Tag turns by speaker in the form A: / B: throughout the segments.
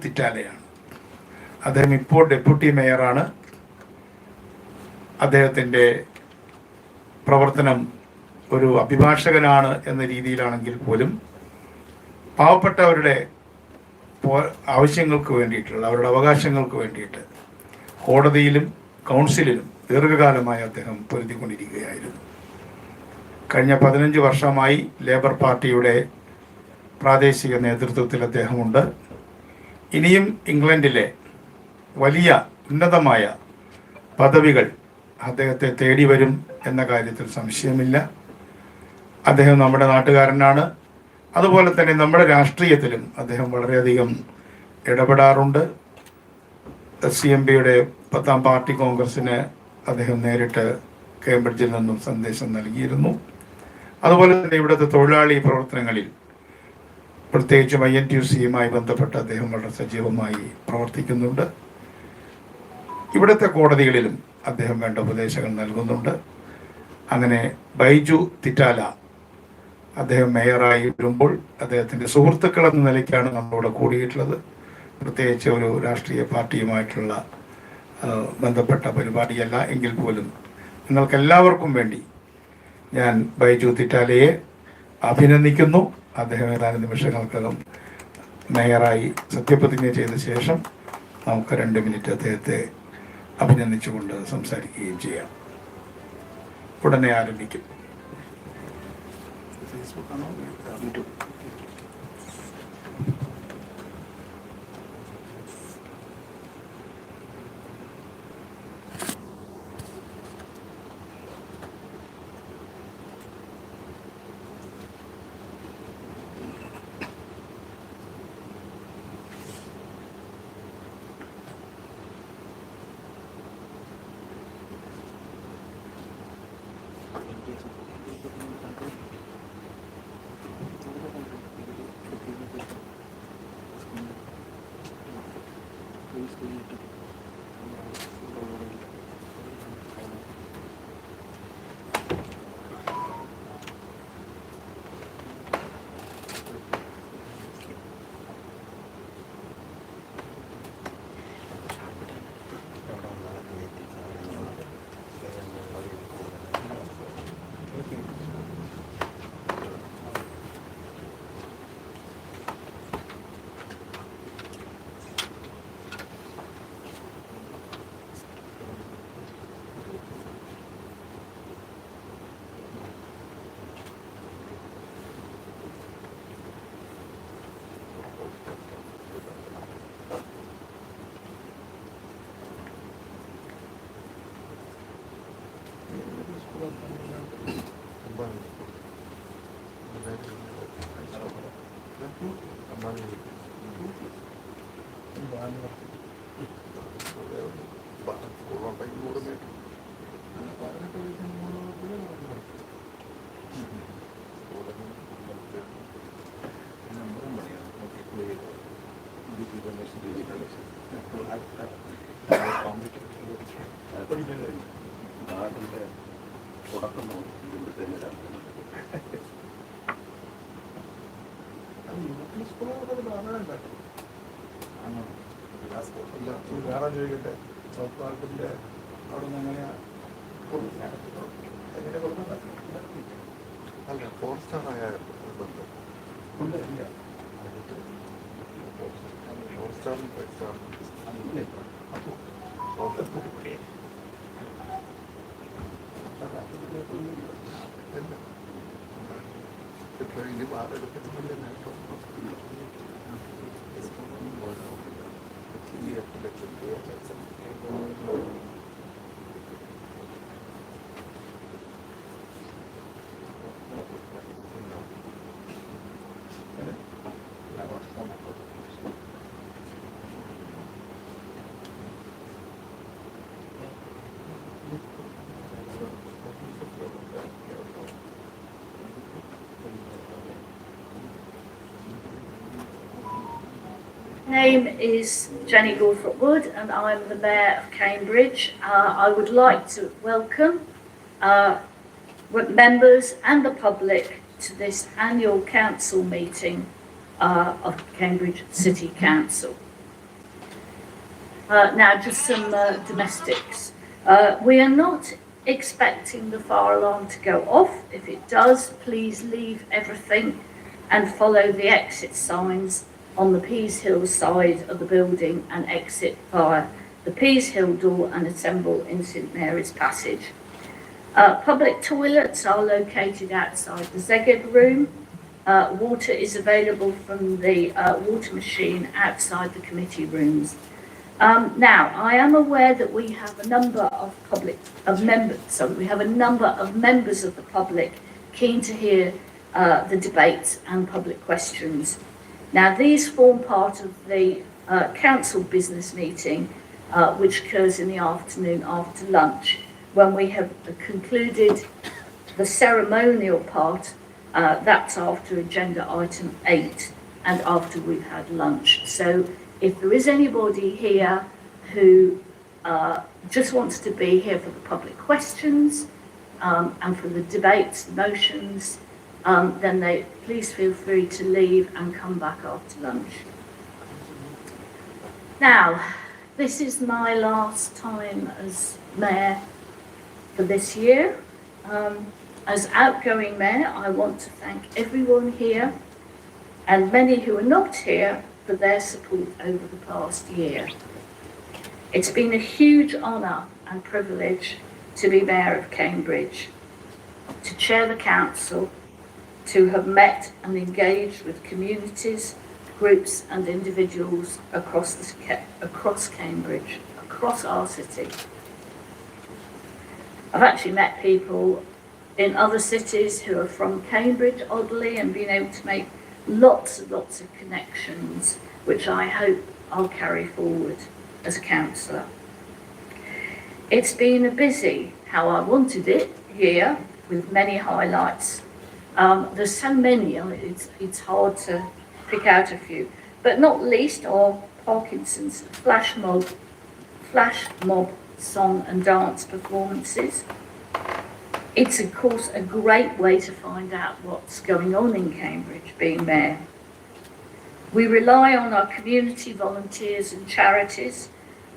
A: തിറ്റാലയാണ്. അദ്ദേഹം ഇപ്പോൾ ഡെപ്യൂട്ടി മേയറാണ്. അദ്ദേഹത്തിൻ്റെ പ്രവർത്തനം ഒരു അഭിഭാഷകനാണ് എന്ന രീതിയിലാണെങ്കിൽ പോലും പാവപ്പെട്ടവരുടെ ആവശ്യങ്ങൾക്ക് വേണ്ടിയിട്ടുള്ള അവരുടെ അവകാശങ്ങൾക്ക് വേണ്ടിയിട്ട് കോടതിയിലും കൗൺസിലിലും ദീർഘകാലമായി അദ്ദേഹം പൊരുതിക്കൊണ്ടിരിക്കുകയായിരുന്നു. കഴിഞ്ഞ 15 വർഷമായി ലേബർ പാർട്ടിയുടെ പ്രാദേശിക നേതൃത്വത്തിൽ അദ്ദേഹമുണ്ട്. ഇനിയും ഇംഗ്ലണ്ടിലെ വലിയ ഉന്നതമായ പദവികൾ അദ്ദേഹത്തെ തേടി വരും എന്ന കാര്യത്തിൽ സംശയമില്ല. അദ്ദേഹം നമ്മുടെ നാട്ടുകാരനാണ്. അതുപോലെ തന്നെ നമ്മുടെ രാഷ്ട്രീയത്തിലും അദ്ദേഹം വളരെയധികം ഇടപെടാറുണ്ട്. CMPയുടെ 10ാം പാർട്ടി കോൺഗ്രസ്സിന് അദ്ദേഹം നേരിട്ട് കേംബ്രിഡ്ജിൽ നിന്നും സന്ദേശം നൽകിയിരുന്നു. അതുപോലെ തന്നെ ഇവിടുത്തെ തൊഴിലാളി പ്രവർത്തനങ്ങളിൽ പ്രത്യേകിച്ചും INTUC-യുമായി ബന്ധപ്പെട്ട് അദ്ദേഹം വളരെ സജീവമായി പ്രവർത്തിക്കുന്നുണ്ട്. ഇവിടുത്തെ കോടതികളിലും അദ്ദേഹം വേണ്ട ഉപദേശങ്ങൾ നൽകുന്നുണ്ട്. അങ്ങനെ ബൈജു തിറ്റാല അദ്ദേഹം മേയറായി വരുമ്പോൾ അദ്ദേഹത്തിൻ്റെ സുഹൃത്തുക്കൾ എന്ന നിലയ്ക്കാണ് നമ്മളോട് കൂടിയിട്ടുള്ളത്. പ്രത്യേകിച്ച് ഒരു രാഷ്ട്രീയ പാർട്ടിയുമായിട്ടുള്ള ബന്ധപ്പെട്ട പരിപാടിയല്ല എങ്കിൽ പോലും നിങ്ങൾക്കെല്ലാവർക്കും വേണ്ടി ഞാൻ ബൈജു തിറ്റാലയെ അഭിനന്ദിക്കുന്നു. അദ്ദേഹം ഏതാനും നിമിഷങ്ങൾക്കകം മേയറായി സത്യപ്രതിജ്ഞ ചെയ്ത ശേഷം നമുക്ക് 2 മിനിറ്റ് അദ്ദേഹത്തെ അഭിനന്ദിച്ചുകൊണ്ട് സംസാരിക്കുകയും ചെയ്യാം. ഉടനെ ആരംഭിക്കും. ചോദിക്കട്ടെ, സൗത്ത് മാർക്കറ്റിന്റെ അവിടെ നിന്ന് എങ്ങനെയാ അല്ല 4 സ്റ്റാർ ആയ ഉണ്ട്? ഇല്ല, 4 സ്റ്റാറും 5 സ്റ്റാറും ഇനി മാറെടുത്തിട്ടില്ല.
B: name is Jenny Lawford-Wood and I'm the Mayor of Cambridge. I would like to welcome members and the public to this annual council meeting of Cambridge City Council. Now, just some domestics. We are not expecting the fire alarm to go off. If it does, please leave everything and follow the exit signs on the Pease Hill side of the building and exit via the Pease Hill door and assemble in St Mary's Passage. Public toilets are located outside the Zeged room. Water is available from the water machine outside the committee rooms. Now, I am aware that we have a number of members of the public keen to hear the debates and public questions. Now, these form part of the council business meeting, which occurs in the afternoon after lunch, when we have concluded the ceremonial part. That's after agenda item 8 and after we've had lunch. So if there is anybody here who just wants to be here for the public questions and for the debates, the motions, then they please feel free to leave and come back after lunch. Now, this is my last time as mayor for this year. As outgoing mayor, I want to thank everyone here and many who are not here for their support over the past year. It's been a huge honour and privilege to be Mayor of Cambridge, to chair the council, to have met and engaged with communities, groups and individuals across Cambridge, across our city. I've actually met people in other cities who are from Cambridge, oddly, and been able to make lots and lots of connections, which I hope I'll carry forward as a councillor. It's been a busy, how I wanted it, year, with many highlights. There's so many, it's hard to pick out a few, but not least are Parkinson's flash mob song and dance performances. It's, of course, a great way to find out what's going on in Cambridge, being mayor. We rely on our community volunteers and charities,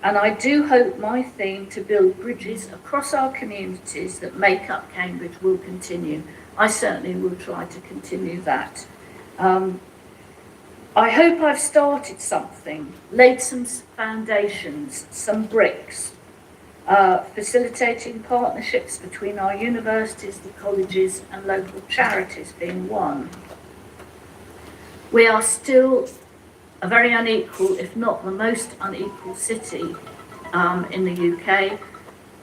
B: and I do hope my theme to build bridges across our communities that make up Cambridge will continue. I certainly will try to continue that. I hope I've started something, laid some foundations, some bricks, facilitating partnerships between our universities, the colleges and local charities being one. We are still a very unequal, if not the most unequal city in the UK,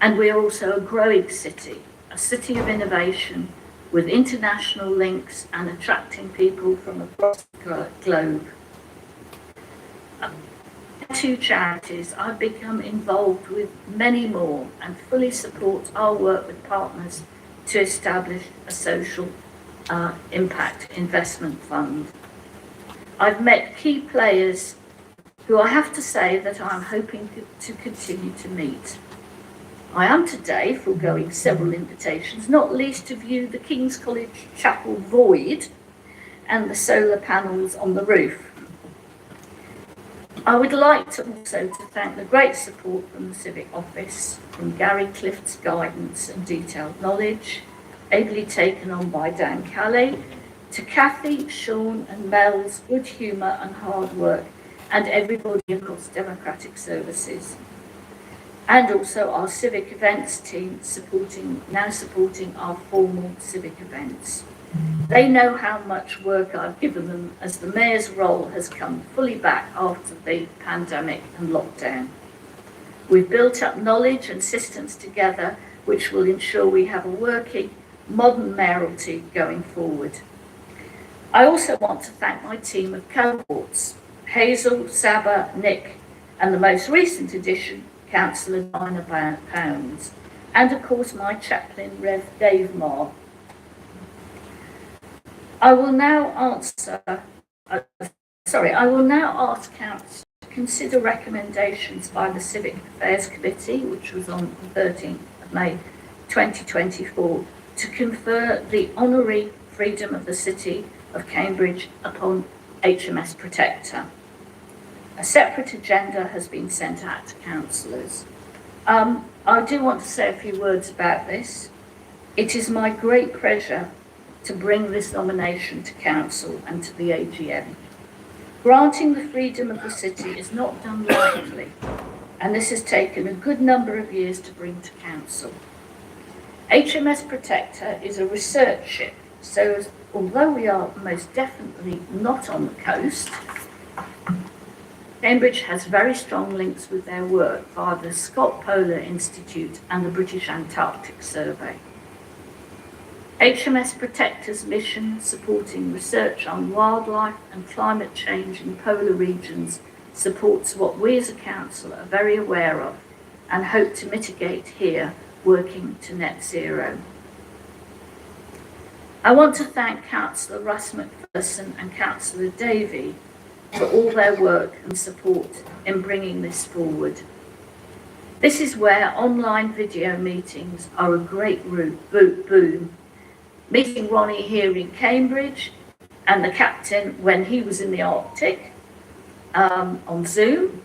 B: and we are also a growing city, a city of innovation with international links and attracting people from across the globe. Two charities, I've become involved with many more and fully support our work with partners to establish a social impact investment fund. I've met key players who I have to say that I'm hoping to continue to meet. I am today foregoing several invitations, not least to view the King's College Chapel void and the solar panels on the roof. I would like to also thank the great support from the Civic Office, from Gary Clift's guidance and detailed knowledge, ably taken on by Dan Calais, to Kathy, Sean and Mel's good humour and hard work, and everybody across Democratic Services. And also our civic events team supporting our formal civic events. They know how much work I've given them as the Mayor's role has come fully back after the pandemic and lockdown. We've built up knowledge and systems together which will ensure we have a working, modern mayoralty going forward. I also want to thank my team of cohorts, Hazel, Saba, Nick, and the most recent addition, Councillor Dinah Pounds, and of course my chaplain, Rev Dave Marr. I will now ask Council to consider recommendations by the Civic Affairs Committee, which was on the 13th of May 2024, to confer the honorary Freedom of the City of Cambridge upon HMS Protector. A separate agenda has been sent out to councillors. I do want to say a few words about this. It is my great pleasure to bring this nomination to council and to the AGM. Granting the freedom of the city is not done lightly, and this has taken a good number of years to bring to council. HMS Protector is a research ship, so although we are most definitely not on the coast, Cambridge has very strong links with their work via the Scott Polar Institute and the British Antarctic Survey. HMS Protector's mission, supporting research on wildlife and climate change in polar regions, supports what we as a council are very aware of and hope to mitigate here, working to net zero. I want to thank Councillor Russ McPherson and Councillor Davey for all their work and support in bringing this forward. This is where online video meetings are a great boon. Meeting Ronnie here in Cambridge and the captain when he was in the Arctic on Zoom.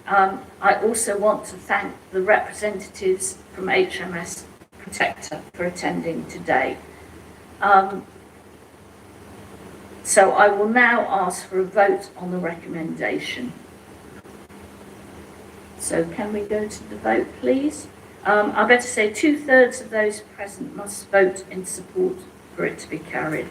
B: I also want to thank the representatives from HMS Protector for attending today. So I will now ask for a vote on the recommendation. So can we go to the vote, please? I better say 2/3 of those present must vote in support for it to be carried.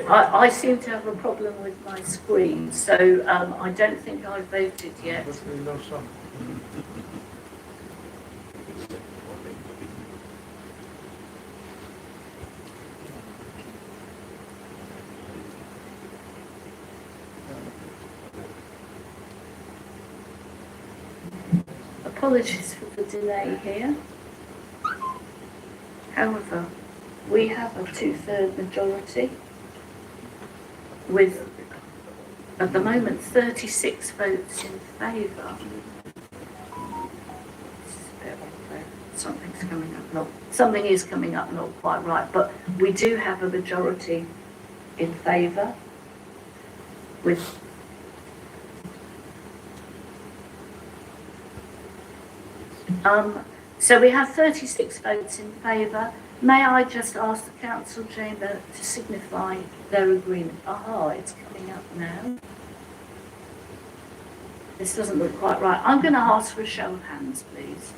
B: I seem to have a problem with my screen, so I don't think I've voted yet. Apologies for the delay here. However, we have a 2/3 majority with, at the moment, 36 votes in favour. Something's coming up, something is coming up not quite right, but we do have a majority in favour with so we have 36 votes in favour. May I just ask the council chamber to signify their agreement? Aha, it's coming up now. This doesn't look quite right. I'm going to ask for a show of hands, please.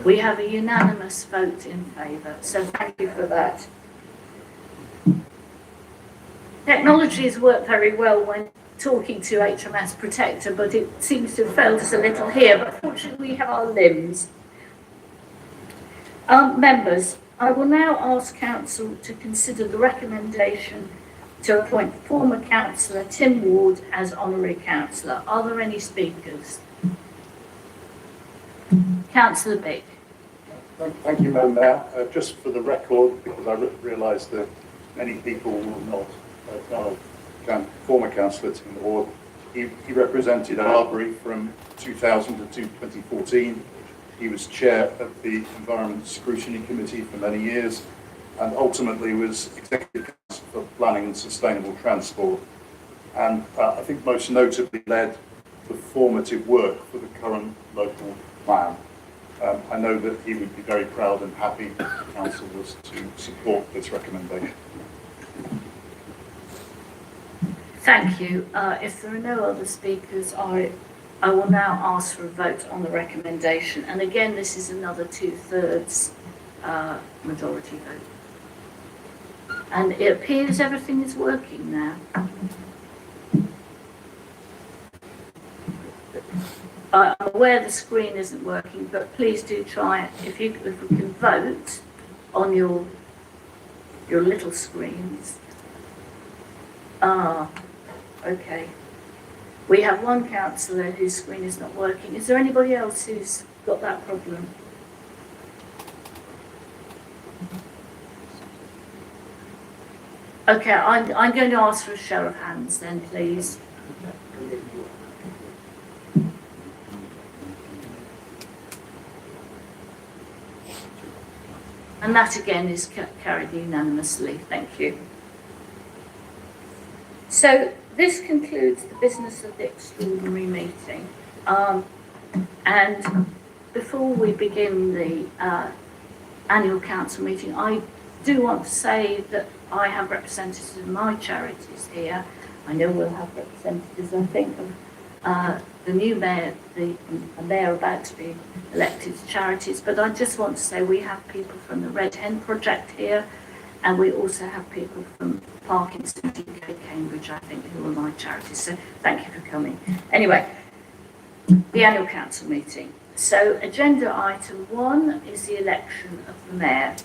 B: We have a unanimous vote in favour, so thank you for that. Technology has worked very well when talking to HMS Protector, but it seems to have failed us a little here, but fortunately we have our limbs. Members, I will now ask Council to consider the recommendation to appoint former Councillor Tim Ward as Honorary Councillor. Are there any speakers? Councillor Bick.
C: Thank you, Madam Mayor. Just for the record, because I realise that many people will not know former Councillor Tim Ward. He represented Arbury from 2000 to 2014. He was chair of the Environment Scrutiny Committee for many years and ultimately was Executive Council for Planning and Sustainable Transport. And I think most notably led the formative work for the current local plan. I know that he would be very proud and happy that the council was to support this recommendation.
B: Thank you. If there are no other speakers, I will now ask for a vote on the recommendation. And again, this is another 2/3 majority vote. And it appears everything is working now. I'm aware the screen isn't working, but please do try it. If we can vote on your little screens. Okay. We have one councillor whose screen is not working. Is there anybody else who's got that problem? Okay, I'm going to ask for a show of hands then, please. And that again is carried unanimously. Thank you. So this concludes the business of the extraordinary meeting. And before we begin the annual council meeting, I do want to say that I have representatives of my charities here. I know we'll have representatives, I think, of the new mayor, the mayor about to be elected charities, but I just want to say we have people from the Red Hen Project here, and we also have people from Parkinson UK Cambridge, I think, who are my charities, so thank you for coming. Anyway, the annual council meeting. So agenda item 1 is the election of the mayor.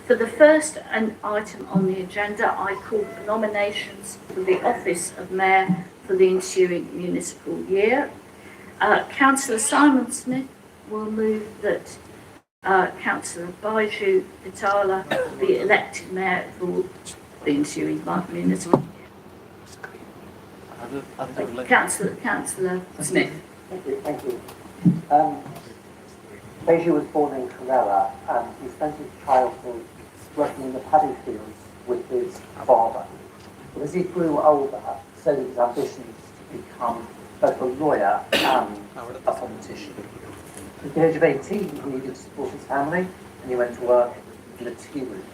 B: For the first item on the agenda, I call for nominations for the office of mayor for the ensuing municipal year. Councillor Simon Smith will move that Councillor Baiju Pitala be elected mayor for the ensuing municipal year. Councillor Smith.
D: Thank you. Baiju was born in Kerala and he spent his childhood working in the paddy fields with his father. But as he grew older, so did his ambitions to become both a lawyer and a politician. At the age of 18, he needed to support his family and he went to work in the tea room.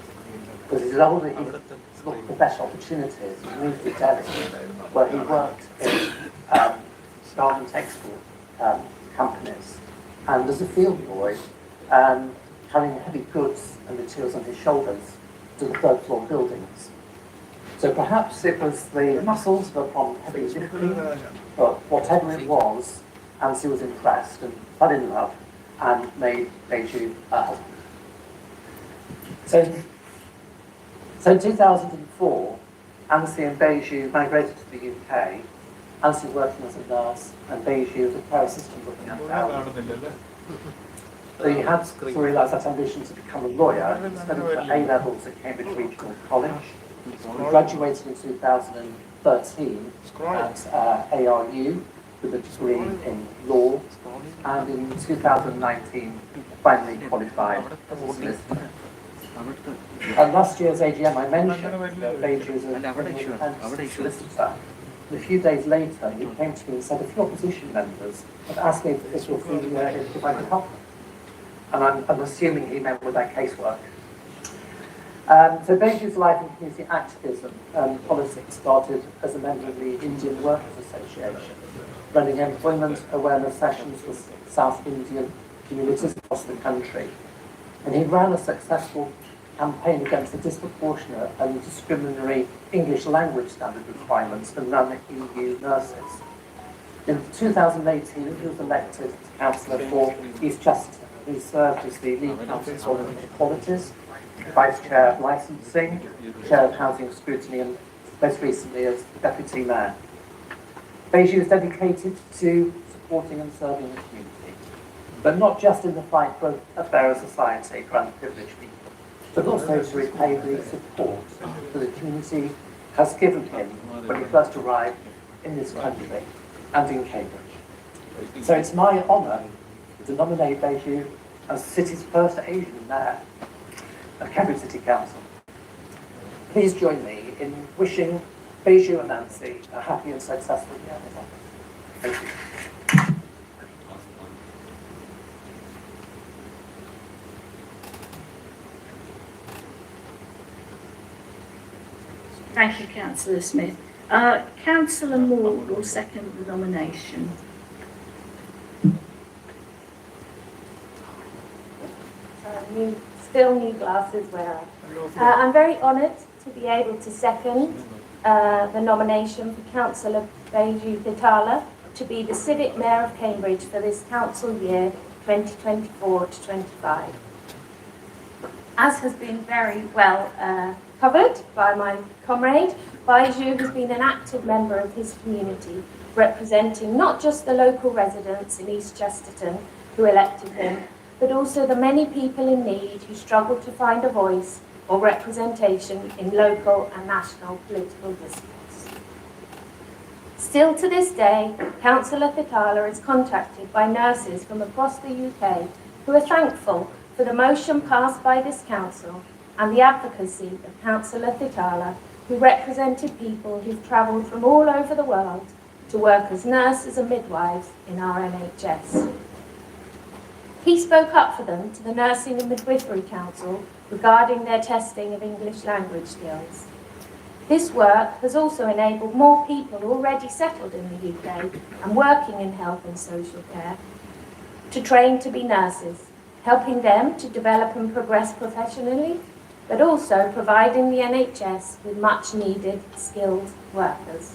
D: Because as he was older, he looked for better opportunities. He moved to Delhi, where he worked in garment export companies. And as a field boy, carrying heavy goods and materials on his shoulders to the third floor buildings. So perhaps it was the muscles upon heavy lifting, but whatever it was, Anstey was impressed and fell in love and made Baiju a husband. So in 2004, Anstey and Baiju migrated to the UK. Anstey working as a nurse and Baiju as a care assistant looking after elderly. So he had to realise that ambition to become a lawyer. He studied for A-levels at Cambridge Regional College. He graduated in 2013 at ARU with a degree in law, and in 2019 finally qualified as a solicitor. At last year's AGM I mentioned that Baiju is a solicitor. And a few days later he came to me and said a few opposition members had asked me if I could help them. And I'm assuming he meant with their casework. So Baiju's life in community activism and politics started as a member of the Indian Workers Association, running employment awareness sessions for South Indian communities across the country. And he ran a successful campaign against the disproportionate and discriminatory English language standard requirements for non-EU nurses. In 2018, he was elected councillor for East Chester. He served as the lead councillor on equalities, vice chair of licensing, chair of housing scrutiny, and most recently as deputy mayor. Baiju is dedicated to supporting and serving the community, but not just in the fight for a fairer society for underprivileged people, but also to repay the support that the community has given him when he first arrived in this country and in Cambridge. So it's my honour to nominate Baiju as the city's first Asian mayor of Cambridge City Council. Please join me in wishing Baiju and Nancy a happy and successful year. Thank you.
B: Thank you, Councillor Smith. Councillor Moore will second the nomination.
E: Still new glasses wearer. I'm very honoured to be able to second the nomination for Councillor Beju Vitala to be the Civic Mayor of Cambridge for this council year 2024 to 25. As has been very well covered by my comrade, Baiju has been an active member of his community, representing not just the local residents in East Chesterton who elected him, but also the many people in need who struggle to find a voice or representation in local and national political disputes. Still to this day, Councillor Thitala is contacted by nurses from across the UK who are thankful for the motion passed by this council and the advocacy of Councillor Thitala, who represented people who've travelled from all over the world to work as nurses and midwives in our NHS. He spoke up for them to the Nursing and Midwifery Council regarding their testing of English language skills. This work has also enabled more people already settled in the UK and working in health and social care to train to be nurses, helping them to develop and progress professionally, but also providing the NHS with much needed skilled workers.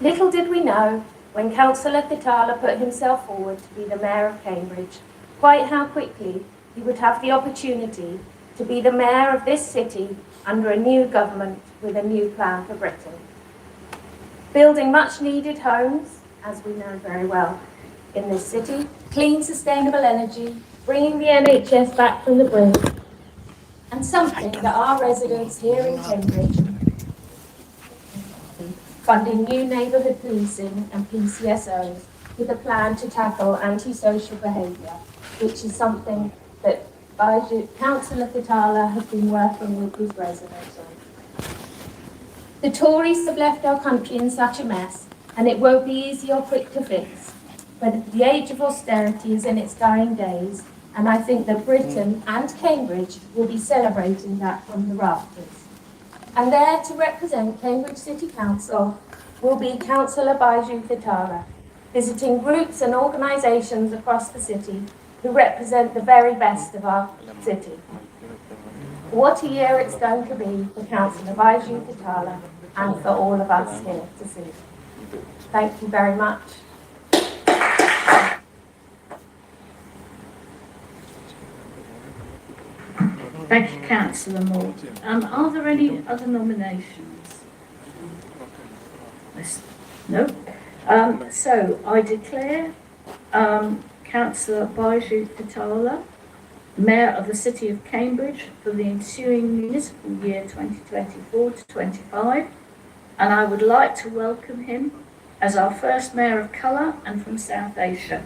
E: Little did we know, when Councillor Thitala put himself forward to be the Mayor of Cambridge, quite how quickly he would have the opportunity to be the Mayor of this city under a new government with a new plan for Britain. Building much needed homes, as we know very well in this city, clean sustainable energy, bringing the NHS back from the brink, and something that our residents here in Cambridge, funding new neighbourhood policing and PCSOs with a plan to tackle antisocial behaviour, which is something that Councillor Thitala has been working with his residents on. The Tories have left our country in such a mess, and it won't be easy or quick to fix. But the age of austerity is in its dying days, and I think that Britain and Cambridge will be celebrating that from the rafters. And there to represent Cambridge City Council will be Councillor Baiju Thitala, visiting groups and organisations across the city who represent the very best of our city. What a year it's going to be for Councillor Baiju Thitala and for all of us here to see. Thank you very much.
B: Thank you, Councillor Moore. Are there any other nominations? No. So I declare Councillor Baiju Thitala Mayor of the City of Cambridge for the ensuing municipal year 2024 to 25, and I would like to welcome him as our first Mayor of colour and from South Asia.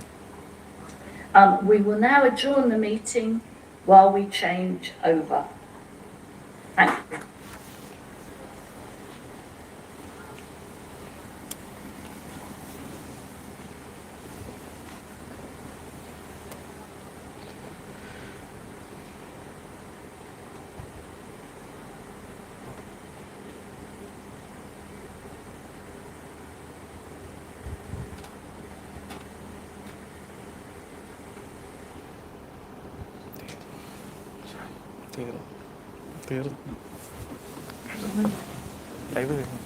B: We will now adjourn the meeting while we change over. Thank you.
F: തീർന്നു live കഴിഞ്ഞു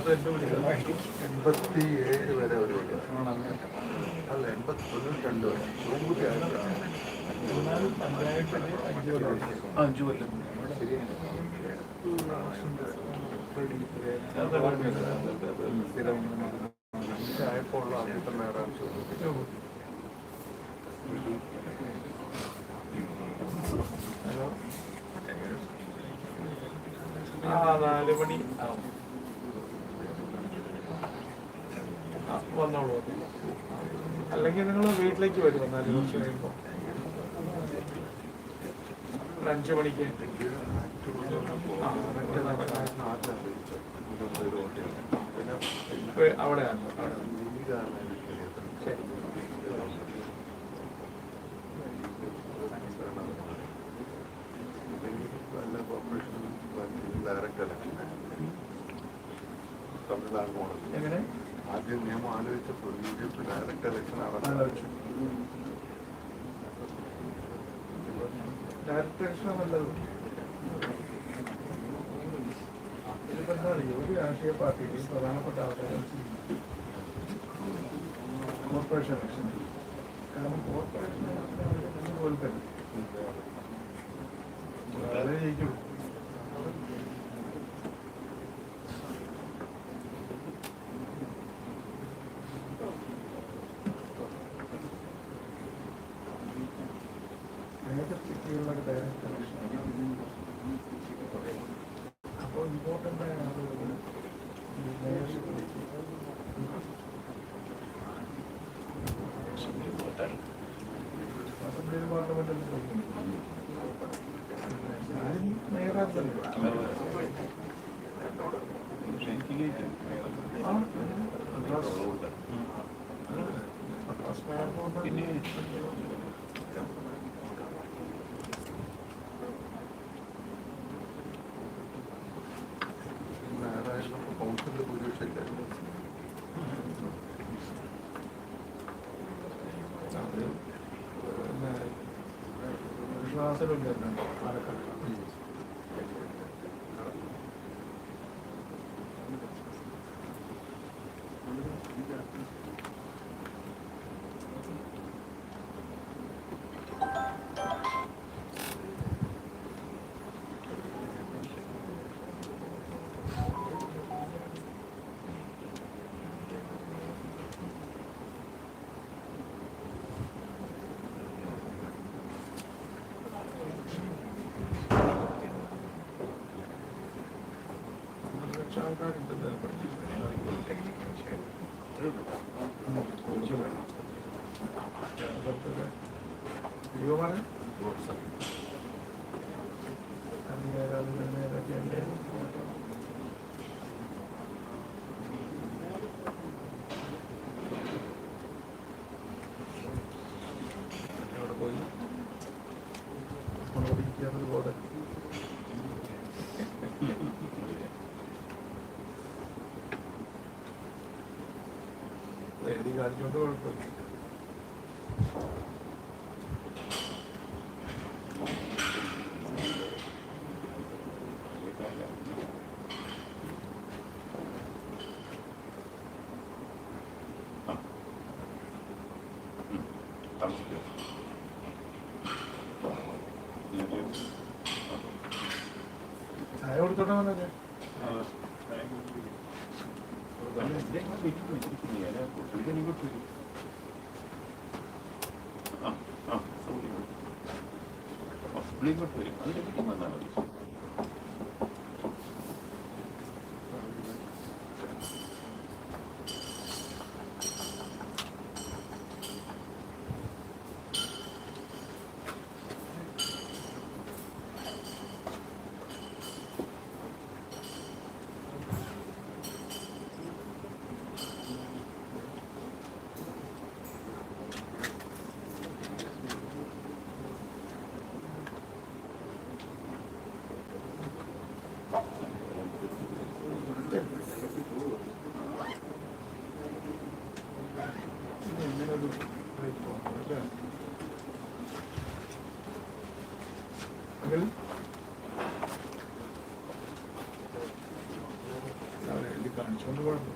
G: 87 വരെ ഒരു അല്ല 92 വരെ ആയപ്പോൾ ആദ്യത്തെ നേടാൻ
F: ആ 4 മണി വന്നോളൂ. അല്ലെങ്കിൽ നിങ്ങൾ വീട്ടിലേക്ക് വരും 4 ദിവസം കഴിയുമ്പോൾ 5 മണിക്ക്. അവിടെയാണ് ശരി.
G: ഡയറക്റ്റ് ഇലക്ഷൻ തമിഴ്നാട് മോഡൽ
F: എങ്ങനെ
G: ആദ്യം നിയമം ആലോചിച്ചപ്പോൾ UDF ഡയറക്റ്റ് ഇലക്ഷൻ
F: ആലോചിച്ചു. ഡയറക്റ്റ് ഇലക്ഷൻ നല്ലത്. ഇതിപ്പോ എന്താ പറയുക, ഒരു രാഷ്ട്രീയ പാർട്ടിയുടെയും പ്രധാനപ്പെട്ട ആൾക്കാരെ കോർപ്പറേഷൻ ഇലക്ഷൻ. കാരണം കോർപ്പറേഷൻ തോൽക്കരുത്, വളരെ ജയിക്കുള്ളൂ. മേജർ സിറ്റികളിലൊക്കെ ഡയറക്റ്റ് ഇലക്ഷൻ. അപ്പോൾ ഇമ്പോർട്ടൻ്റ് ആയ ആളുകൾ ഈ മേയർഷിപ്പിലേക്ക് അസംബ്ലി പാർലമെന്റിൽ ഞാനും മേയറാണല്ലോ. പിന്നെ
G: കൗൺസിലിൽ ഭൂരിപക്ഷമില്ല.
F: വിശ്വാസമില്ല പാലക്കാട്. എഴുതി കാണിച്ചോണ്ട് കുഴപ്പമില്ല. ചായ കൊടുത്തോട്ടെ വന്നല്ലേ? കാണിച്ചോണ്ട് കുഴപ്പമില്ല.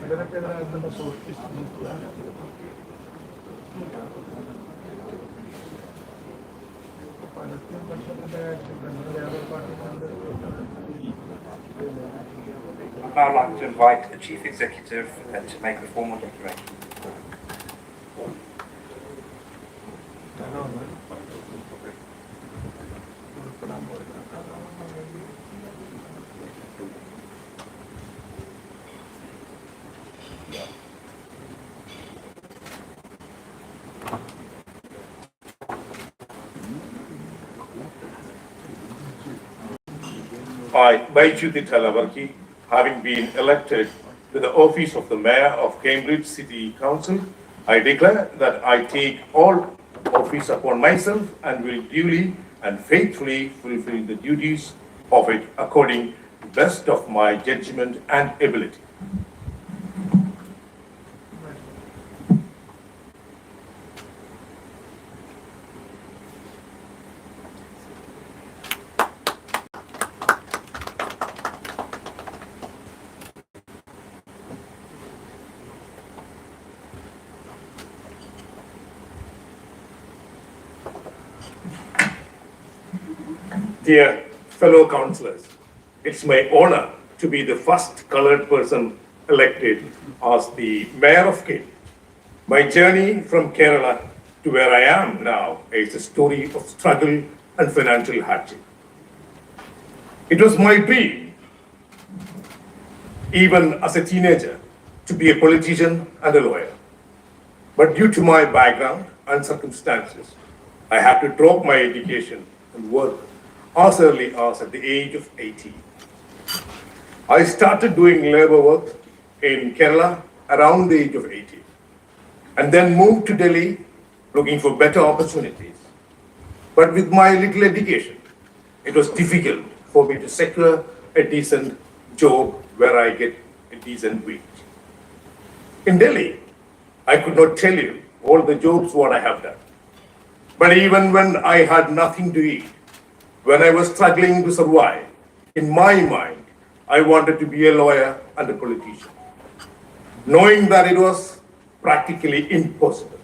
F: ഇതിനൊക്കെ ഇതിനകത്തുള്ള സോഷ്യലിസ്റ്റ് പലസ്തീൻ പക്ഷത്തിന്റെ ലേബർ പാർട്ടിക്കാരുടെ
H: I'd like to invite the Chief Executive to make a formal declaration.
I: I, Baiju Talavarki, having been elected to the office of the Mayor of Cambridge City Council, I declare that I take all office upon myself and will duly and faithfully fulfill the duties of it according to the best of my judgment and ability. Dear fellow councillors, it's my honor to be the first colored person elected as the Mayor of Cambridge. My journey from Kerala to where I am now is a story of struggle and financial hardship. It was my dream, even as a teenager, to be a politician and a lawyer. But due to my background and circumstances, I had to drop my education and work as early as at the age of 18. I started doing labor work in Kerala around the age of 18 and then moved to Delhi looking for better opportunities. But with my little education, it was difficult for me to secure a decent job where I get a decent wage. In Delhi, I could not tell you all the jobs what I have done. But even when I had nothing to eat, when I was struggling to survive, in my mind, I wanted to be a lawyer and a politician, knowing that it was practically impossible.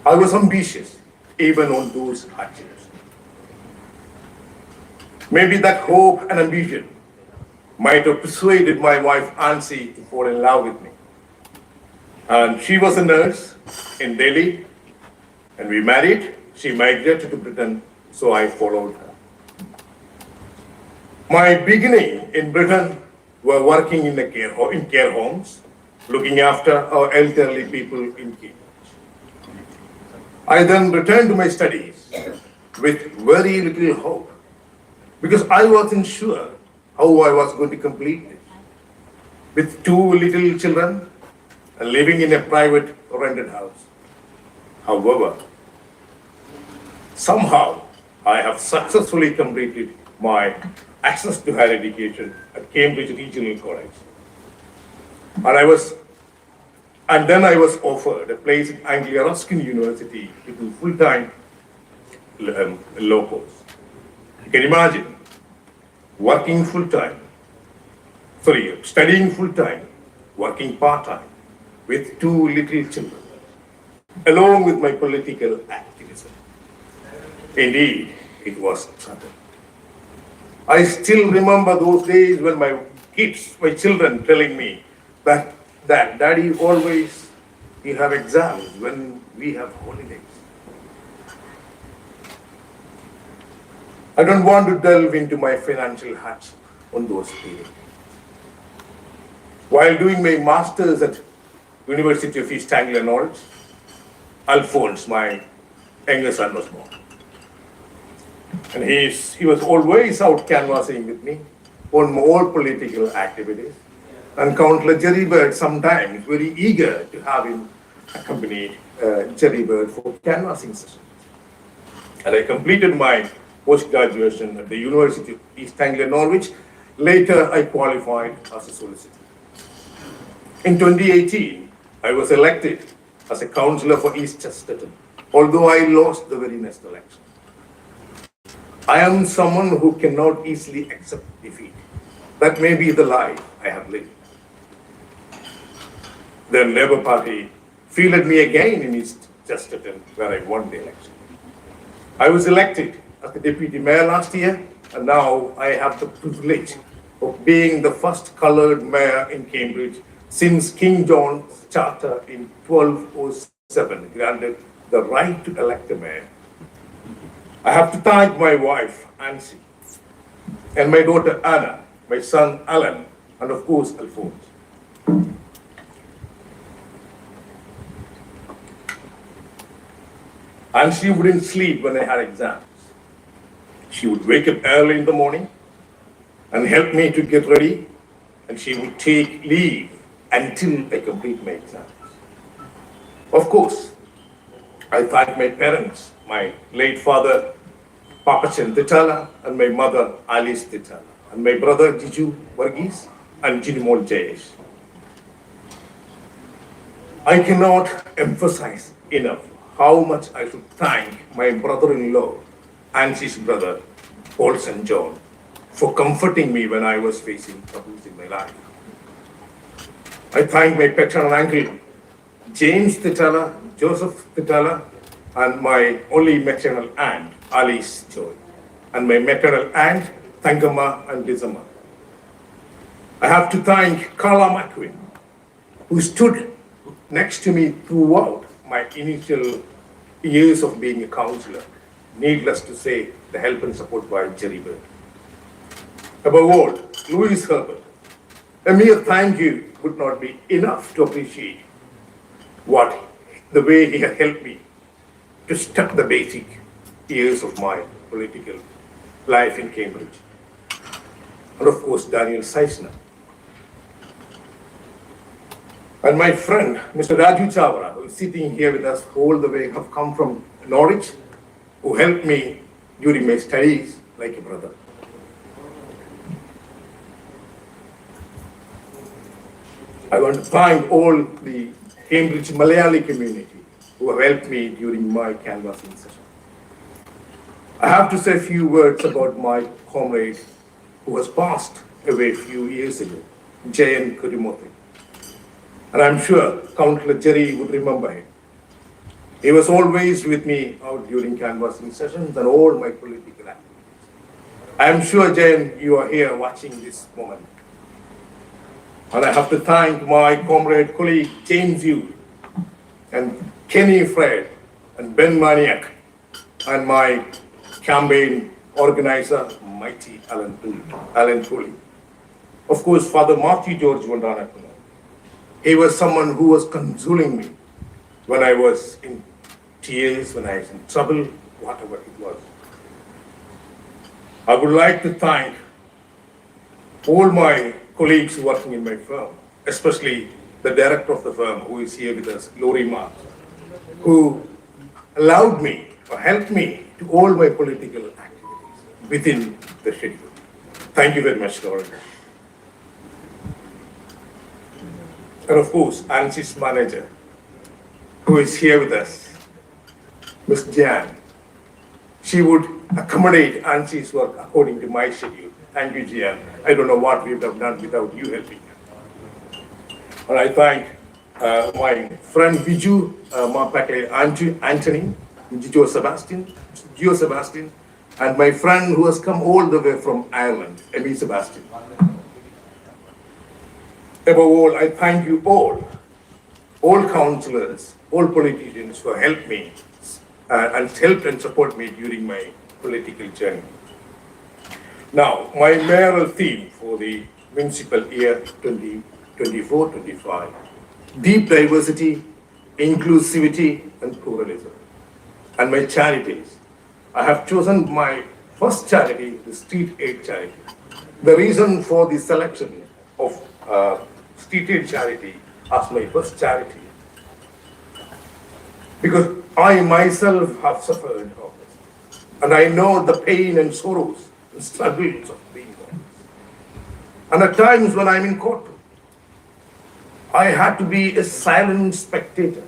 I: I was ambitious, even on those hardships. Maybe that hope and ambition might have persuaded my wife Ansi to fall in love with me. And she was a nurse in Delhi, and we married. She migrated to Britain, so I followed her. My beginning in Britain were working in care homes, looking after our elderly people in Cambridge. I then returned to my studies with very little hope, because I wasn't sure how I was going to complete it. With two little children and living in a private rented house. However, somehow I have successfully completed my access to higher education at Cambridge Regional College. And then I was offered a place at Anglia Ruskin University to do full-time law course. You can imagine studying full-time working part-time with 2 little children, along with my political activism. Indeed, it was trouble. I still remember those days when my children telling me that daddy always, we have exams when we have holidays. I don't want to delve into my financial hardship on those periods. While doing my master's at University of East Anglia Norwich, Alphonse, my younger son, was born. And he was always out canvassing with me on more political activities. And Councillor Jerry Bird sometimes very eager to have him accompany Jerry Bird for canvassing sessions. And I completed my post-graduation at the University of East Anglia Norwich. Later, I qualified as a solicitor. In 2018, I was elected as a councillor for East Chesterton, although I lost the very next election. I am someone who cannot easily accept defeat. That may be the life I have lived. The Labour Party fielded me again in East Chesterton, where I won the election. I was elected as the Deputy Mayor last year, and now I have the privilege of being the first coloured mayor in Cambridge since King John's Charter in 1207 granted the right to elect a mayor. I have to thank my wife, Nancy, and my daughter, Anna, my son, Alan, and of course, Alphonse. And she wouldn't sleep when I had exams. She would wake up early in the morning and help me to get ready, and she would take leave until I complete my exams. Of course, I thank my parents, my late father, Papachan Titala, and my mother, Alice Titala, and my brother, Jiju Varghese, and Jinimol Jayesh. I cannot emphasize enough how much I should thank my brother-in-law and his brother, Paul St. John, for comforting me when I was facing troubles in my life. I thank my paternal uncle, James Titala, Joseph Titala, and my only maternal aunt, Alice Joy, and my maternal aunt, Thangama and Lizama. I have to thank Carla McQueen, who stood next to me throughout my initial years of being a councillor. Needless to say, the help and support by Jerry Bird. Above all, Louis Herbert. A mere thank you would not be enough to appreciate the way he had helped me to start the basic years of my political life in Cambridge. And of course, Daniel Seisner. And my friend, Mr. Raju Chavra, who is sitting here with us all the way, have come from Norwich, who helped me during my studies like a brother. I want to thank all the Cambridge Malayali community who have helped me during my canvassing session. I have to say a few words about my comrade who has passed away a few years ago, Jayan Kurimothi. And I'm sure Councillor Jerry would remember him. He was always with me out during canvassing sessions and all my political activities. I am sure, Jayan, you are here watching this moment. And I have to thank my comrade, colleague, James Yu, and Kenny Fred, and Ben Maniak, and my campaign organizer, mighty Alan Tully. Of course, Father Matthew George Vandanakuno. He was someone who was consoling me when I was in tears, when I was in trouble, whatever it was. I would like to thank all my colleagues working in my firm, especially the director of the firm who is here with us, Lori Mark, who allowed me or helped me to all my political activities within the schedule. Thank you very much, Lori. And of course, ANSYS manager, who is here with us, Ms. Jan. She would accommodate ANSYS work according to my schedule. Thank you, Jan. I don't know what we would have done without you helping. And I thank my friend Viju Mapake Anthony, Gio Sebastian, and my friend who has come all the way from Ireland, Emmy Sebastian. Above all, I thank you all councillors, all politicians who helped me and helped and support me during my political journey. Now, my mayoral theme for the municipal year 2024-25, deep diversity, inclusivity and pluralism. And my charities, I have chosen my first charity, the Street Aid Charity. The reason for the selection of Street Aid Charity as my first charity, because I myself have suffered homelessness, and I know the pain and sorrows and struggles of being homeless. And at times when I'm in court, I had to be a silent spectator,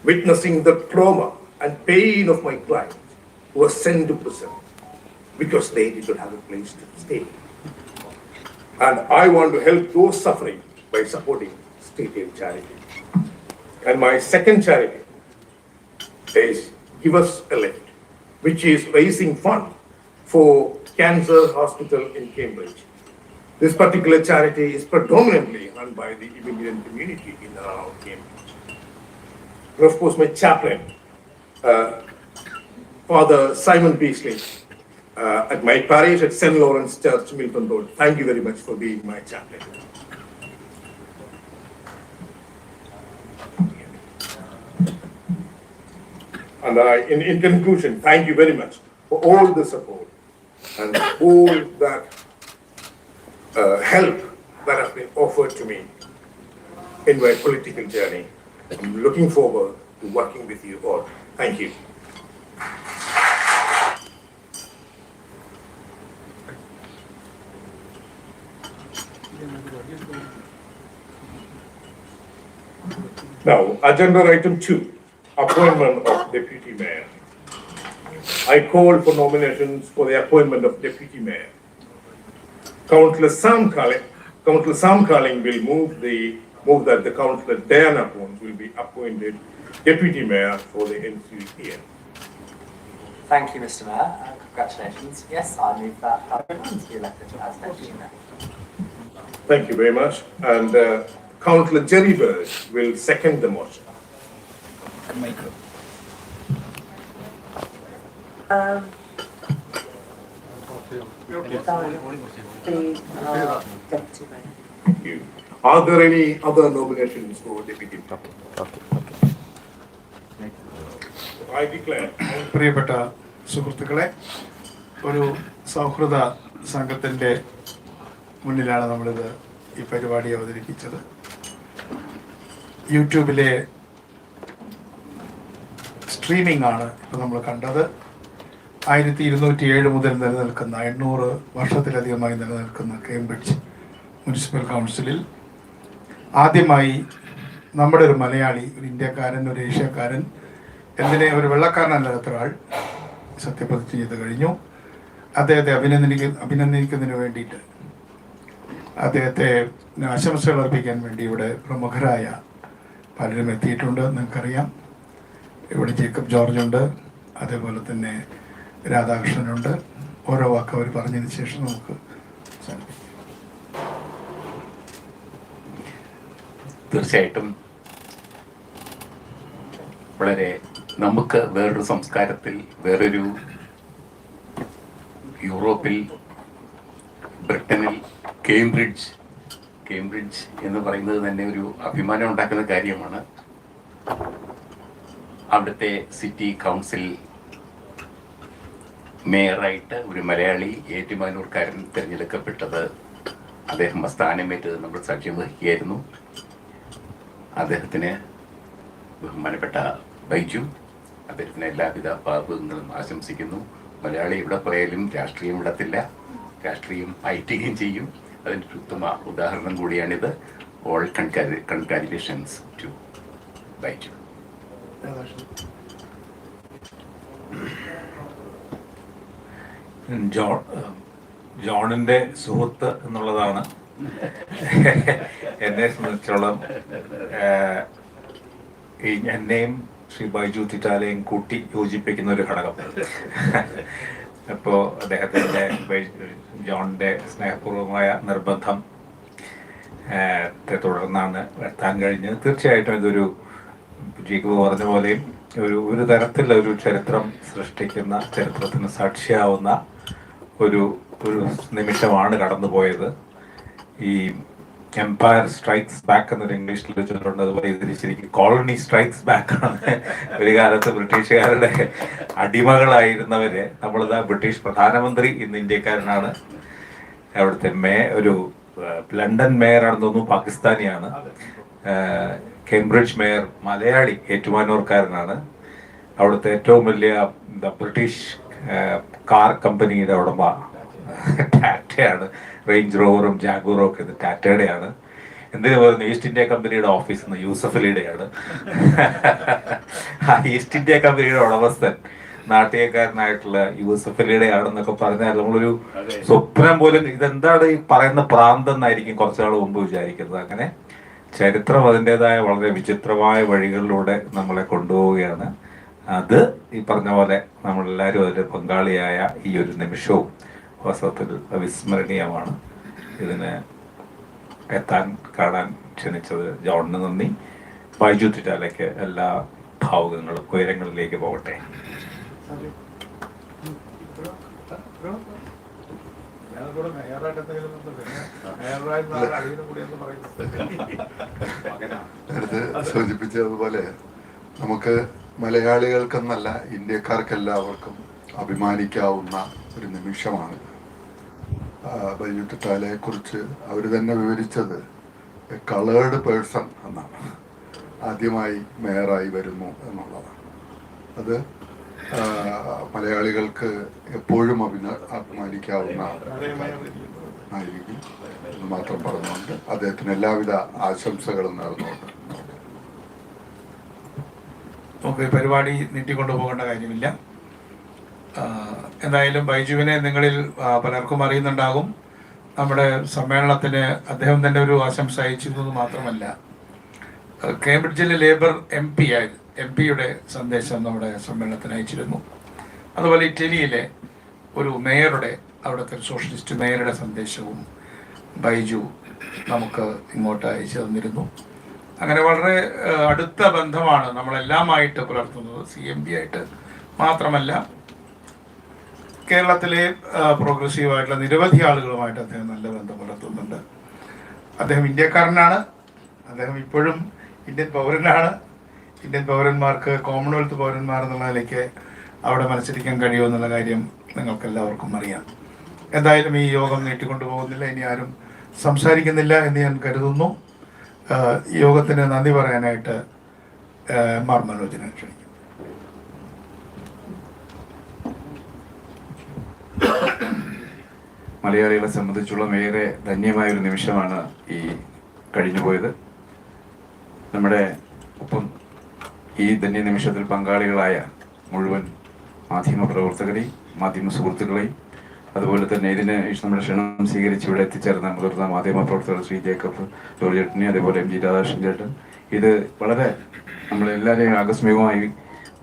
I: witnessing the trauma and pain of my clients who were sent to prison because they did not have a place to stay. And I want to help those suffering by supporting Street Aid Charity. And my second charity is Give Us a Lift, which is raising funds for Cancer Hospital in Cambridge. This particular charity is predominantly run by the immigrant community in and around Cambridge. And of course, my chaplain, Father Simon Beasley, at my parish at St. Lawrence Church, Milton Road. Thank you very much for being my chaplain. And in conclusion, thank you very much for all the support and all that help that has been offered to me in my political journey. I'm looking forward to working with you all. Thank you. Now, agenda item 2, appointment of deputy mayor. I call for nominations for the appointment of deputy mayor. Councillor Sam Carling will move that the Councillor Diana Pons will be appointed deputy mayor for the ensuing year.
J: Thank you, Mr. Mayor, and congratulations. Yes, I move that Harry Pons be elected as deputy mayor.
I: Thank you very much. And Councillor Jerry Bird will second the motion.
D: Deputy Mayor.
I: Thank you. Are there any other nominations for deputy mayor? I declare.
A: പ്രിയപ്പെട്ട സുഹൃത്തുക്കളെ, ഒരു സൗഹൃദ സംഘത്തിൻ്റെ മുന്നിലാണ് നമ്മളിത് ഈ പരിപാടി അവതരിപ്പിച്ചത്. യൂട്യൂബിലെ സ്ട്രീമിംഗ് ആണ് ഇപ്പോൾ നമ്മൾ കണ്ടത്. 1207 മുതൽ നിലനിൽക്കുന്ന 800 വർഷത്തിലധികമായി നിലനിൽക്കുന്ന കേംബ്രിഡ്ജ് മുനിസിപ്പൽ കൗൺസിലിൽ ആദ്യമായി നമ്മുടെ ഒരു മലയാളി, ഒരു ഇന്ത്യക്കാരൻ, ഒരു ഏഷ്യക്കാരൻ, എന്തിനെ ഒരു വെള്ളക്കാരനല്ലാത്ത ഒരാൾ സത്യപ്രതിജ്ഞ ചെയ്ത് കഴിഞ്ഞു. അദ്ദേഹത്തെ അഭിനന്ദിക്കുന്നതിന് വേണ്ടിയിട്ട്, അദ്ദേഹത്തെ ആശംസകൾ അർപ്പിക്കാൻ വേണ്ടി ഇവിടെ പ്രമുഖരായ പലരും എത്തിയിട്ടുണ്ട്. നിങ്ങൾക്കറിയാം, ഇവിടെ ജേക്കബ് ജോർജ് ഉണ്ട്, അതേപോലെ തന്നെ രാധാകൃഷ്ണനുണ്ട്. ഓരോ വാക്ക് അവർ പറഞ്ഞതിന് ശേഷം നമുക്ക്
K: തീർച്ചയായിട്ടും വളരെ നമുക്ക് വേറൊരു സംസ്കാരത്തിൽ, വേറൊരു യൂറോപ്പിൽ, ബ്രിട്ടനിൽ കേംബ്രിഡ്ജ് എന്ന് പറയുന്നത് തന്നെ ഒരു അഭിമാനം ഉണ്ടാക്കുന്ന കാര്യമാണ്. അവിടുത്തെ സിറ്റി കൗൺസിൽ മേയറായിട്ട് ഒരു മലയാളി ഏറ്റുമാനൂർക്കാരൻ തിരഞ്ഞെടുക്കപ്പെട്ടത്, അദ്ദേഹം സ്ഥാനമേറ്റത് നമ്മൾ സാക്ഷ്യം വഹിക്കുകയായിരുന്നു. അദ്ദേഹത്തിന് ബഹുമാനപ്പെട്ട ബൈജു, അദ്ദേഹത്തിന് എല്ലാവിധ ഭാവുകങ്ങളും ആശംസിക്കുന്നു. മലയാളി ഇവിടെ പോയാലും രാഷ്ട്രീയം വിടത്തില്ല, രാഷ്ട്രീയം ഐറ്റുകയും ചെയ്യും. അതിൻ്റെ ഒരു ഉത്തമ ഉദാഹരണം കൂടിയാണിത്. All congratulations to Baiju.
L: ജോണിൻ്റെ സുഹൃത്ത് എന്നുള്ളതാണ് എന്നെ സംബന്ധിച്ചോളം ഈ എന്നെയും ശ്രീ ബൈജു തിറ്റാലയും കൂട്ടി യോജിപ്പിക്കുന്ന ഒരു ഘടകം. അപ്പോൾ അദ്ദേഹത്തിൻ്റെ ജോണിൻ്റെ സ്നേഹപൂർവമായ നിർബന്ധം തുടർന്നാണ് എത്താൻ കഴിഞ്ഞത്. തീർച്ചയായിട്ടും ഇതൊരു ജേക്കബ് പറഞ്ഞ പോലെയും ഒരു തരത്തിലുള്ള ഒരു ചരിത്രം സൃഷ്ടിക്കുന്ന, ചരിത്രത്തിന് സാക്ഷിയാവുന്ന ഒരു നിമിഷമാണ് കടന്നുപോയത്. ഈ എംപയർ സ്ട്രൈക്സ് ബാക്ക് എന്നൊരു ഇംഗ്ലീഷിൽ വെച്ചിട്ടുണ്ട്. അതുപോലെ ഇതിന് ശരിക്കും കോളനി സ്ട്രൈക്സ് ബാക്ക് ആണ്. ഒരു കാലത്ത് ബ്രിട്ടീഷുകാരുടെ അടിമകളായിരുന്നവരെ നമ്മളിതാ ബ്രിട്ടീഷ് പ്രധാനമന്ത്രി ഇന്ന് ഇന്ത്യക്കാരനാണ്. അവിടുത്തെ ഒരു ലണ്ടൻ മേയറാണെന്ന് തോന്നുന്നു പാകിസ്ഥാനിയാണ്. കേംബ്രിഡ്ജ് മേയർ മലയാളി ഏറ്റുമാനൂർക്കാരനാണ്. അവിടുത്തെ ഏറ്റവും വലിയ ബ്രിട്ടീഷ് കാർ കമ്പനിയുടെ ഉടമ ടാറ്റയാണ്. റേഞ്ച് റോവറും ജാഗൂറും ഒക്കെ ഇത് ടാറ്റയുടെയാണ്. എന്തിനു പറയുന്നു, ഈസ്റ്റ് ഇന്ത്യ കമ്പനിയുടെ ഓഫീസ് നിന്ന് യൂസഫ് അലിയുടെയാണ്. ആ ഈസ്റ്റ് ഇന്ത്യ കമ്പനിയുടെ ഉടമസ്ഥൻ നാട്ടികക്കാരനായിട്ടുള്ള യൂസഫ് അലിയുടെ ആണെന്നൊക്കെ പറഞ്ഞാൽ നമ്മളൊരു സ്വപ്നം പോലും, ഇതെന്താണ് ഈ പറയുന്ന പ്രാന്തം എന്നായിരിക്കും കുറച്ചാൾ മുമ്പ് വിചാരിക്കുന്നത്. അങ്ങനെ ചരിത്രം അതിൻ്റെതായ വളരെ വിചിത്രമായ വഴികളിലൂടെ നമ്മളെ കൊണ്ടുപോവുകയാണ്. അത് ഈ പറഞ്ഞ പോലെ നമ്മളെല്ലാവരും അതിൽ പങ്കാളിയായ ഈ ഒരു നിമിഷവും വാസ്തവത്തിൽ അവിസ്മരണീയമാണ്. ഇതിന് കാണാൻ ക്ഷണിച്ചത് ജോണിന് നന്ദി. ബൈജു തിറ്റാലയ്ക്ക് എല്ലാ ഭാവുകങ്ങളും ഉയരങ്ങളിലേക്ക് പോകട്ടെ.
G: നേരത്തെ സൂചിപ്പിച്ചതുപോലെ നമുക്ക് മലയാളികൾക്കെന്നല്ല ഇന്ത്യക്കാർക്കെല്ലാവർക്കും അഭിമാനിക്കാവുന്ന ഒരു നിമിഷമാണ്. ബൈജു തിറ്റാലയെ കുറിച്ച് അവർ തന്നെ വിവരിച്ചത് കളേർഡ് പേഴ്സൺ എന്നാണ്. ആദ്യമായി മേയറായി വരുന്നു എന്നുള്ളതാണ്. അത് മലയാളികൾക്ക് എപ്പോഴും അഭിമാനിക്കാവുന്ന ആയിരിക്കും എന്ന് മാത്രം പറഞ്ഞുകൊണ്ട് അദ്ദേഹത്തിന് എല്ലാവിധ ആശംസകളും നേർന്നുകൊണ്ട്
A: നമുക്ക് ഈ പരിപാടി നീട്ടിക്കൊണ്ടു പോകേണ്ട കാര്യമില്ല. എന്തായാലും ബൈജുവിനെ നിങ്ങളിൽ പലർക്കും അറിയുന്നുണ്ടാകും. നമ്മുടെ സമ്മേളനത്തിന് അദ്ദേഹം തന്നെ ഒരു ആശംസ അയച്ചിരുന്നത് മാത്രമല്ല, കേംബ്രിഡ്ജിലെ ലേബർ എം പിയുടെ സന്ദേശം നമ്മുടെ സമ്മേളനത്തിന് അയച്ചിരുന്നു. അതുപോലെ ഇറ്റലിയിലെ ഒരു മേയറുടെ, അവിടുത്തെ ഒരു സോഷ്യലിസ്റ്റ് മേയറുടെ സന്ദേശവും ബൈജു നമുക്ക് ഇങ്ങോട്ട് അയച്ചു തന്നിരുന്നു. അങ്ങനെ വളരെ അടുത്ത ബന്ധമാണ് നമ്മളെല്ലാമായിട്ട് പുലർത്തുന്നത്. CMB ആയിട്ട് മാത്രമല്ല, കേരളത്തിലെ പ്രോഗ്രസീവായിട്ടുള്ള നിരവധി ആളുകളുമായിട്ട് അദ്ദേഹം നല്ല ബന്ധം പുലർത്തുന്നുണ്ട്. അദ്ദേഹം ഇന്ത്യക്കാരനാണ്. അദ്ദേഹം ഇപ്പോഴും ഇന്ത്യൻ പൗരനാണ്. ഇന്ത്യൻ പൗരന്മാർക്ക് കോമൺവെൽത്ത് പൗരന്മാർ എന്നുള്ള നിലയ്ക്ക് അവിടെ മത്സരിക്കാൻ കഴിയുമെന്നുള്ള കാര്യം നിങ്ങൾക്കെല്ലാവർക്കും അറിയാം. എന്തായാലും ഈ യോഗം നീട്ടിക്കൊണ്ടു പോകുന്നില്ല, ഇനി ആരും സംസാരിക്കുന്നില്ല എന്ന് ഞാൻ കരുതുന്നു. ഈ യോഗത്തിന് നന്ദി പറയാനായിട്ട് മാർ മനോജിനെ ക്ഷണിക്കും.
M: മലയാളികളെ സംബന്ധിച്ചുള്ള ഏറെ ധന്യമായൊരു നിമിഷമാണ് ഈ കഴിഞ്ഞുപോയത്. നമ്മുടെ ഒപ്പം ഈ ധന്യ നിമിഷത്തിൽ പങ്കാളികളായ മുഴുവൻ മാധ്യമ പ്രവർത്തകരെയും മാധ്യമ സുഹൃത്തുക്കളെയും അതുപോലെ തന്നെ ഇതിന് നമ്മുടെ ക്ഷണം സ്വീകരിച്ച് ഇവിടെ എത്തിച്ചേർന്ന മുതിർന്ന മാധ്യമ പ്രവർത്തകർ ശ്രീ ജേക്കബ് ജോർജ് ചേട്ടനെ, അതേപോലെ MG രാധാകൃഷ്ണൻ ചേട്ടൻ, ഇത് വളരെ നമ്മളെല്ലാവരെയും ആകസ്മികമായി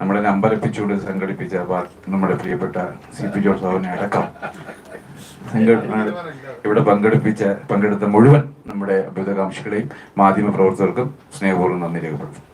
M: നമ്മളെ അമ്പരപ്പിച്ചുകൊണ്ട് സംഘടിപ്പിച്ച നമ്മുടെ പ്രിയപ്പെട്ട CP ജോർജ് സാറിനെ അടക്കം ഇവിടെ പങ്കെടുത്ത മുഴുവൻ നമ്മുടെ അഭ്യുതകാംക്ഷികളെയും മാധ്യമ പ്രവർത്തകർക്കും സ്നേഹപൂർവ്വം നന്ദി രേഖപ്പെടുത്തും.